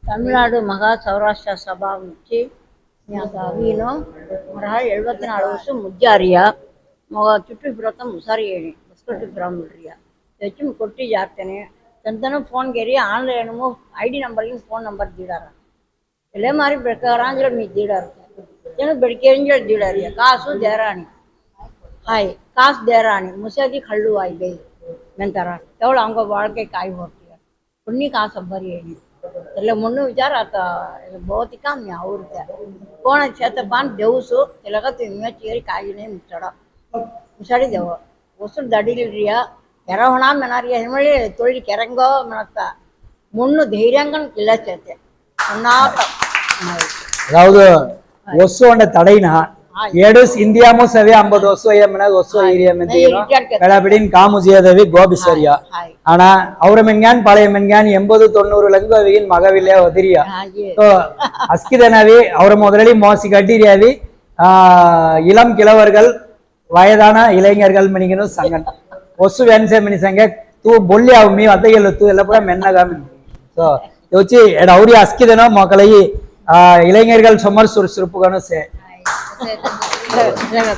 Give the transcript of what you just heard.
తమిళనాడు మహా సౌరాష్ట్ర సభ నుంచి నాకు అవిను మరహా 74 ವರ್ಷ ಮುಜ್ಜಾರಿಯ ಮಗ ಚುಟ್ಟು ಬ್ರತಂ ಮುಸಾರಿ ಹೇಳಿ ಬಸ್ಕೊಟ್ಟು ಬ್ರಾಹ್ಮಣರಿಯ ಹೆಚ್ಚು ಕೊಟ್ಟಿ ಜಾರ್ತೇನೆ ತಂತನು ಫೋನ್ ಗೆರಿ ಆನ್ಲೈನ್ ಐಡಿ ನಂಬರ್ಗೆ ಫೋನ್ ನಂಬರ್ ದೀಡಾರ ಎಲ್ಲೇ ಮಾರಿ ಬೆಳಕರಾಂಜಲ మీ దీడారు నేను బెడికేంజల దీడారు కాసు దేరాని ಹಾಯ್ ಕಾಸು ದೇರಾಣಿ ಮುಸದಿ ಕಳ್ಳು ಆಯ್ದೆ ನಂತರ ತವಳು ಹಂಗ ಬಾಳ್ಕೆ ಕಾಯಿ ಹೋಗ್ತೀಯ ಪುಣ್ಯ ಕಾಸು ಬರಿ ಹೇಳಿ ಎಲ್ಲ ಮುನ್ನು ವಿಚಾರ ಆತ ಭೌತಿಕ ಅವ್ರದ್ದೆ ಕೋಣ చేతపాన్ ದೇವಸು ಇಲಾಗ ತಿನ್ನ ಚೇರಿ ಕಾಯಿನೇ ಮುಸಾಡಿ ದೇವ ಹೊಸರು ದಡಿಲಿರಿಯ ಕೆರವಣ ಮೆನಾರಿಯ ಹಿಮಳಿ ತೊಳಿ ಕೆರಂಗೋ ಮನತ್ತ ಮುನ್ನು ಧೈರ್ಯಂಗನ್ ಇಲ್ಲ ಚೇತೆ ಉನ್ನಾತ அதாவது ஒசுவோட தடைனா ஏடுஸ் இந்தியாமோ சவே 50 ஒசு ஏமன ஒசு ஏரியா மெந்தினோ கலபடின் காமுஜியதவி கோபிசரியா ஆனா அவர மென்கான் பழைய மென்கான் 80 90 லங்கவின் மகவிலே ஒதிரியா சோ அஸ்கிதனவி அவர முதலடி மோசி கட்டிரியாவி இளம் கிழவர்கள் வயதான இளைஞர்கள் மெனிகனோ சங்கன் ஒசு வென்சே மெனி சங்க தூ பொல்லியா மீ அதையல தூ எல்லாம் கூட மென்னகா சோ யோச்சி எட அவரி அஸ்கிதனோ மக்களை இளைஞர்கள் சுமர் சுறுசுறுப்புகனோ சே